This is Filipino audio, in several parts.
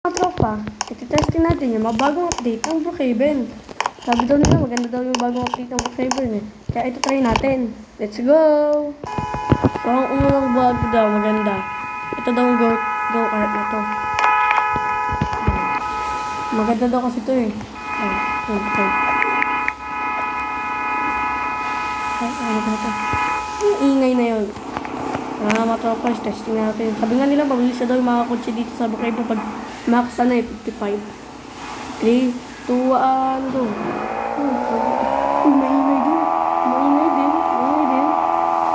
Mga tropa, iti-testing natin yung bagong update ng Brookhaven. Sabi daw nila maganda daw yung bagong update ng Brookhaven eh. Kaya ito try natin. Let's go! So, ang unang bago daw maganda. Ito daw yung go-kart na to. Maganda daw kasi ito eh. Ano ba ito? Ang ingay na yun. Mga tropa, testing natin. Sabi nga nila, mabilis na daw yung mga kotse dito sa Brookhaven pag max na eh, 55. 3, 2, 1, go. Maingay din. Maingay din. Maingay din.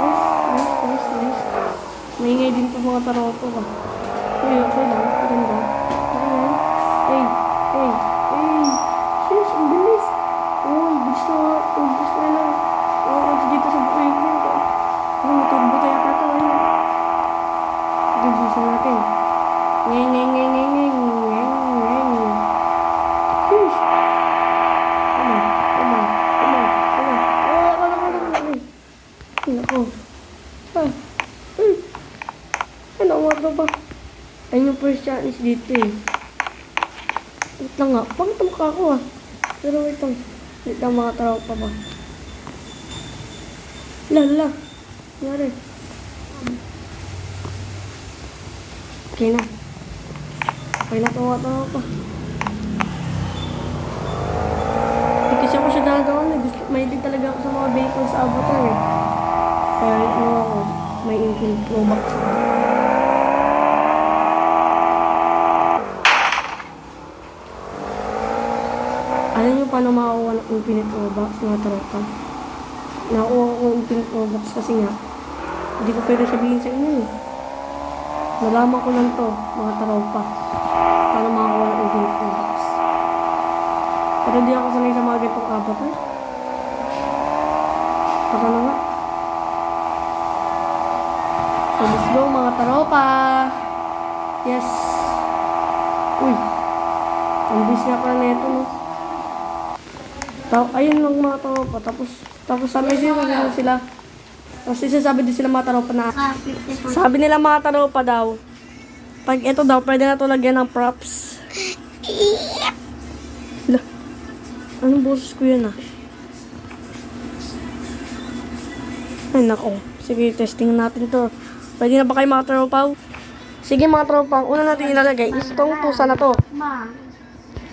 Nice. Maingay din po mga taroto ba. Okay lang. Maganda. Hey. Sis, ang bilis. Oh, bilis na lang. Oh, dito sa Brookhaven. Ano, maturbo tayo kata. Bilisan natin. Ngeng. Sheesh. Come on. Nako. Ano mga ba? Ayun yung first challenge dito eh. Wait lang nga. Bakit mukha ko ah? Pero wait lang mga tropa ba? Lala. Nangyari. Okay na ito mga tropa. Hindi kasi ako siya gagawin. Mahilig talaga ako sa mga vehicles sa Avatar eh. Kaya ako, may infinite Robux. Alam niyo paano makakuha ng infinite Robux mga tropa? Nakuha ko infinite Robux kasi nga hindi ko pwede sabihin sa inyo eh. Nalaman ko lang to, mga tropa. Paano makakuha ng infinite Robux. Pero di ako sanay sa mga ganitong Avatar. Baka na nga. So let's go mga tropa. Yes. Uy. Ang bis nga pala na ito no. Ayun lang mga tropa. Tapos sabi sila. Tapos sabi din sila mga tropa na sabi nila mga tropa daw pag ito daw pwede na ito lagyan ng props. Anong boses ko yun ah? Ay nako. Sige, testing natin ito. Pwede na ba kayo mga tropa? Sige mga tropa, ang una natin ilalagay is itong pusa na to.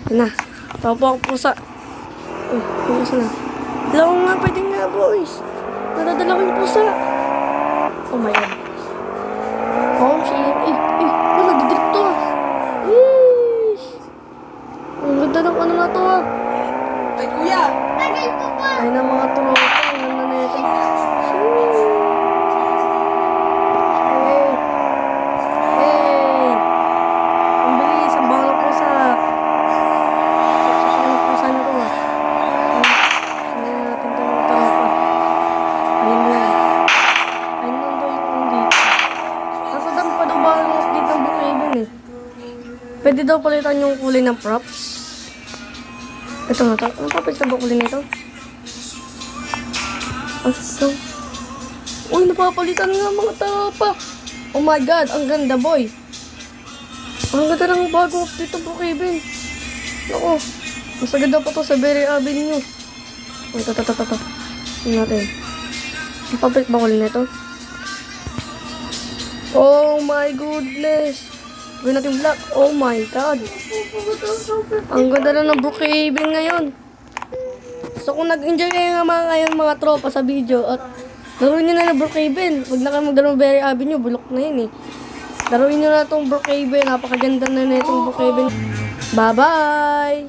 Yan na. Ito po ang pusa. Uy, pusa na. Hello nga, pwede nga boys. Nadadala ko yung pusa. Oh my god. Oh shit. Wala, didrip to ah. Yeesh. Ang ganda ng ano na to ah. Ay, kuya! Ay na mga tropa. Ang ganda na ito. Hey. Ang bilis. Ang baka ng pusa. Saksakan ng pusa na to ah. Ayan natin ito mga tropa. Ayun lang daw yung dito. Nasa dami pa daw ba ang dito ng Brookhaven eh. Pwede daw palitan yung kulay ng props. Ito na to. Ano pa palitan ba kulay nito? Ito. Uy, napapalitan nga mga tropa. Oh my god, ang ganda boy. Ang ganda ng bago dito Brookhaven. Ako, mas ganda pa to sa Berry Avenue. Ito. Tingnan natin. Papalit ba kulay nito? Oh my goodness. Gawin natin black. Oh my god. Ang ganda na ng Brookhaven ngayon. So kung nag-enjoy kayo ngayon mga tropa sa video at laruin nyo na ng Brookhaven. Huwag na kayo magdala ng Berry Avenue. Bulok na yun eh. Laruin nyo na itong Brookhaven. Napakaganda na itong Brookhaven. Bye bye.